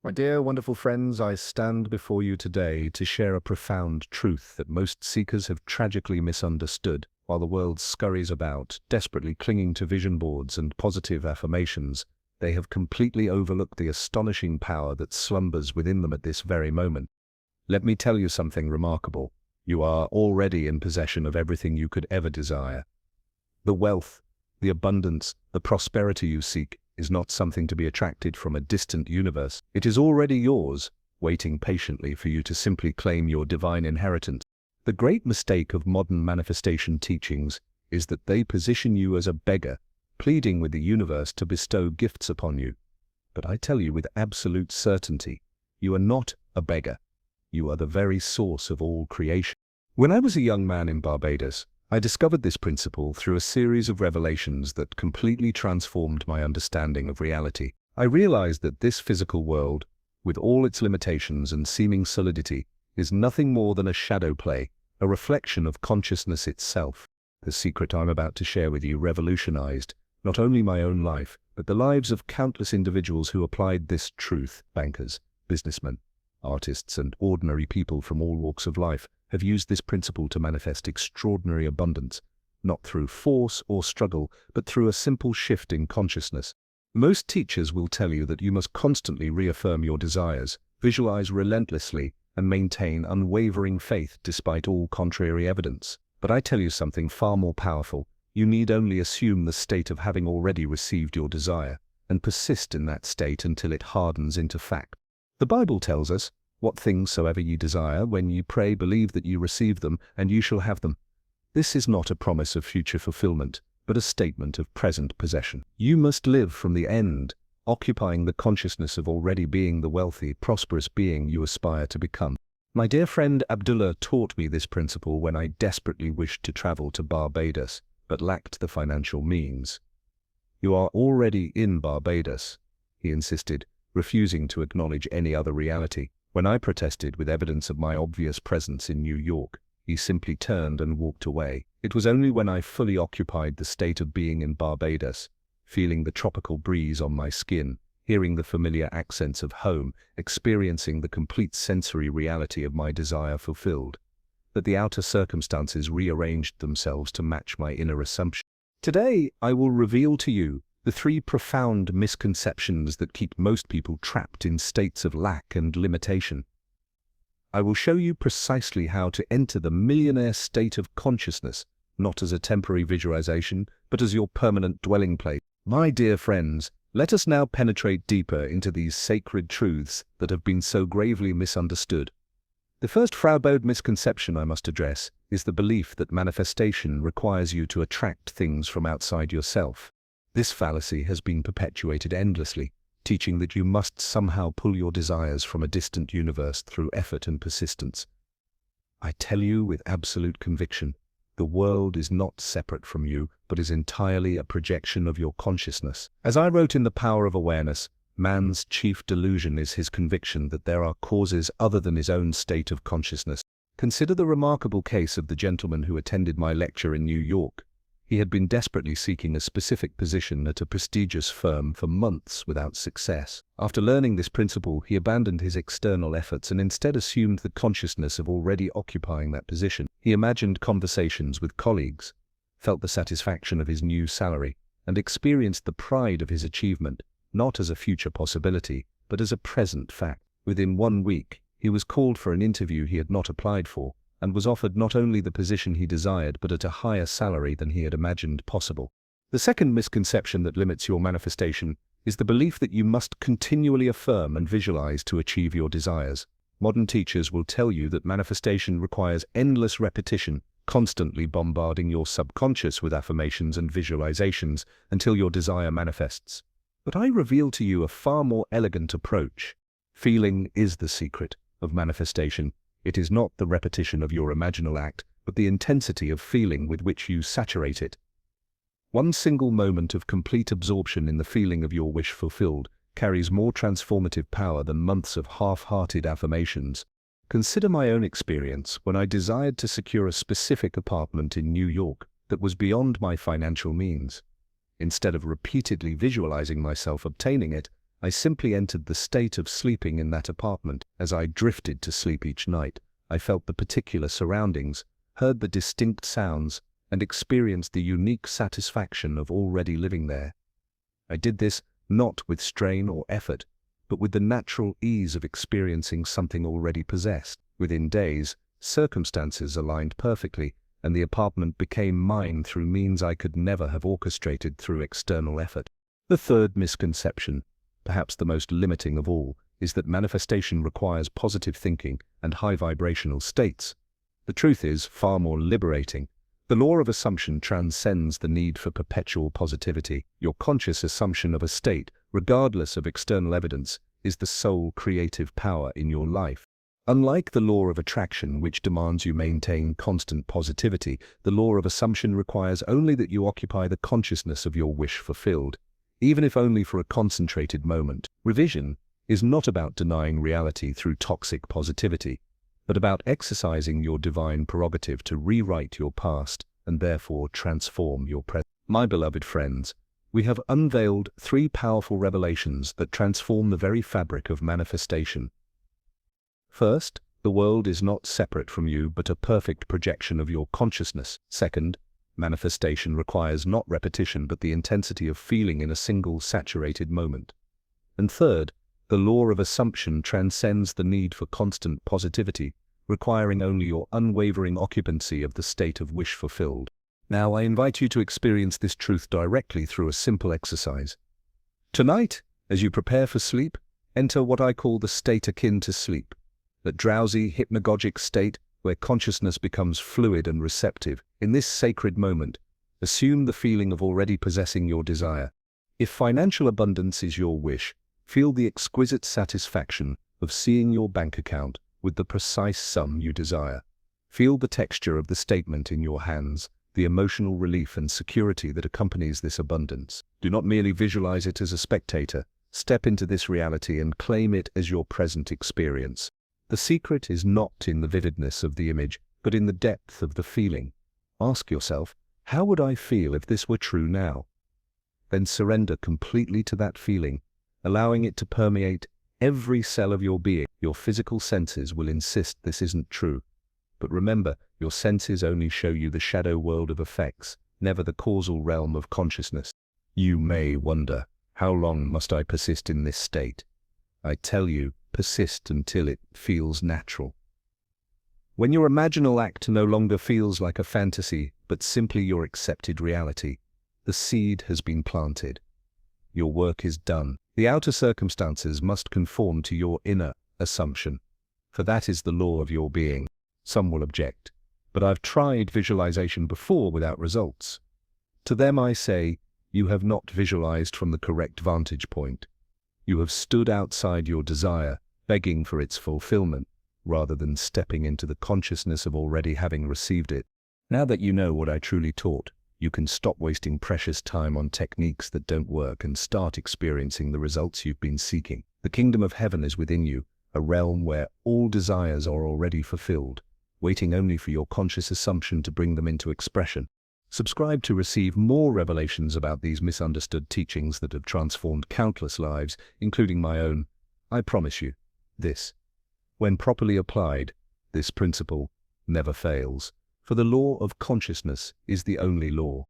My dear, wonderful friends, I stand before you today to share a profound truth that most seekers have tragically misunderstood. While the world scurries about, desperately clinging to vision boards and positive affirmations, they have completely overlooked the astonishing power that slumbers within them at this very moment. Let me tell you something remarkable. You are already in possession of everything you could ever desire. The wealth, the abundance, the prosperity you seek is not something to be attracted from a distant universe. It is already yours, waiting patiently for you to simply claim your divine inheritance. The great mistake of modern manifestation teachings is that they position you as a beggar, pleading with the universe to bestow gifts upon you. But I tell you with absolute certainty, you are not a beggar. You are the very source of all creation. When I was a young man in Barbados, I discovered this principle through a series of revelations that completely transformed my understanding of reality. I realized that this physical world, with all its limitations and seeming solidity, is nothing more than a shadow play, a reflection of consciousness itself. The secret I'm about to share with you revolutionized not only my own life, but the lives of countless individuals who applied this truth. Bankers, businessmen, artists, and ordinary people from all walks of life have used this principle to manifest extraordinary abundance, not through force or struggle, but through a simple shift in consciousness. Most teachers will tell you that you must constantly reaffirm your desires, visualize relentlessly, and maintain unwavering faith despite all contrary evidence. But I tell you something far more powerful. You need only assume the state of having already received your desire, and persist in that state until it hardens into fact. The Bible tells us, "What things soever ye desire, when ye pray, believe that ye receive them, and you shall have them." This is not a promise of future fulfillment, but a statement of present possession. You must live from the end, occupying the consciousness of already being the wealthy, prosperous being you aspire to become. My dear friend Abdullah taught me this principle when I desperately wished to travel to Barbados, but lacked the financial means. "You are already in Barbados," he insisted, refusing to acknowledge any other reality. When I protested with evidence of my obvious presence in New York, he simply turned and walked away. It was only when I fully occupied the state of being in Barbados, feeling the tropical breeze on my skin, hearing the familiar accents of home, experiencing the complete sensory reality of my desire fulfilled, that the outer circumstances rearranged themselves to match my inner assumption. Today, I will reveal to you the three profound misconceptions that keep most people trapped in states of lack and limitation. I will show you precisely how to enter the millionaire state of consciousness, not as a temporary visualization, but as your permanent dwelling place. My dear friends, let us now penetrate deeper into these sacred truths that have been so gravely misunderstood. The first froward misconception I must address is the belief that manifestation requires you to attract things from outside yourself. This fallacy has been perpetuated endlessly, teaching that you must somehow pull your desires from a distant universe through effort and persistence. I tell you with absolute conviction, the world is not separate from you, but is entirely a projection of your consciousness. As I wrote in The Power of Awareness, man's chief delusion is his conviction that there are causes other than his own state of consciousness. Consider the remarkable case of the gentleman who attended my lecture in New York. He had been desperately seeking a specific position at a prestigious firm for months without success. After learning this principle, he abandoned his external efforts and instead assumed the consciousness of already occupying that position. He imagined conversations with colleagues, felt the satisfaction of his new salary, and experienced the pride of his achievement, not as a future possibility, but as a present fact. Within 1 week, he was called for an interview he had not applied for, and was offered not only the position he desired, but at a higher salary than he had imagined possible. The second misconception that limits your manifestation is the belief that you must continually affirm and visualize to achieve your desires. Modern teachers will tell you that manifestation requires endless repetition, constantly bombarding your subconscious with affirmations and visualizations until your desire manifests. But I reveal to you a far more elegant approach. Feeling is the secret of manifestation. It is not the repetition of your imaginal act, but the intensity of feeling with which you saturate it. One single moment of complete absorption in the feeling of your wish fulfilled carries more transformative power than months of half-hearted affirmations. Consider my own experience when I desired to secure a specific apartment in New York that was beyond my financial means. Instead of repeatedly visualizing myself obtaining it, I simply entered the state of sleeping in that apartment. As I drifted to sleep each night, I felt the particular surroundings, heard the distinct sounds, and experienced the unique satisfaction of already living there. I did this not with strain or effort, but with the natural ease of experiencing something already possessed. Within days, circumstances aligned perfectly, and the apartment became mine through means I could never have orchestrated through external effort. The third misconception, perhaps the most limiting of all, is that manifestation requires positive thinking and high vibrational states. The truth is far more liberating. The law of assumption transcends the need for perpetual positivity. Your conscious assumption of a state, regardless of external evidence, is the sole creative power in your life. Unlike the law of attraction, which demands you maintain constant positivity, the law of assumption requires only that you occupy the consciousness of your wish fulfilled, even if only for a concentrated moment. Revision is not about denying reality through toxic positivity, but about exercising your divine prerogative to rewrite your past and therefore transform your present. My beloved friends, we have unveiled 3 powerful revelations that transform the very fabric of manifestation. First, the world is not separate from you but a perfect projection of your consciousness. Second, manifestation requires not repetition but the intensity of feeling in a single saturated moment. And third, the law of assumption transcends the need for constant positivity, requiring only your unwavering occupancy of the state of wish fulfilled. Now I invite you to experience this truth directly through a simple exercise. Tonight, as you prepare for sleep, enter what I call the state akin to sleep, that drowsy, hypnagogic state where consciousness becomes fluid and receptive. In this sacred moment, assume the feeling of already possessing your desire. If financial abundance is your wish, feel the exquisite satisfaction of seeing your bank account with the precise sum you desire. Feel the texture of the statement in your hands, the emotional relief and security that accompanies this abundance. Do not merely visualize it as a spectator. Step into this reality and claim it as your present experience. The secret is not in the vividness of the image, but in the depth of the feeling. Ask yourself, how would I feel if this were true now? Then surrender completely to that feeling, allowing it to permeate every cell of your being. Your physical senses will insist this isn't true. But remember, your senses only show you the shadow world of effects, never the causal realm of consciousness. You may wonder, how long must I persist in this state? I tell you, persist until it feels natural. When your imaginal act no longer feels like a fantasy, but simply your accepted reality, the seed has been planted. Your work is done. The outer circumstances must conform to your inner assumption, for that is the law of your being. Some will object, but I've tried visualization before without results. To them I say, you have not visualized from the correct vantage point. You have stood outside your desire, begging for its fulfillment, rather than stepping into the consciousness of already having received it. Now that you know what I truly taught, you can stop wasting precious time on techniques that don't work and start experiencing the results you've been seeking. The kingdom of heaven is within you, a realm where all desires are already fulfilled, waiting only for your conscious assumption to bring them into expression. Subscribe to receive more revelations about these misunderstood teachings that have transformed countless lives, including my own. I promise you, this, when properly applied, this principle never fails, for the law of consciousness is the only law.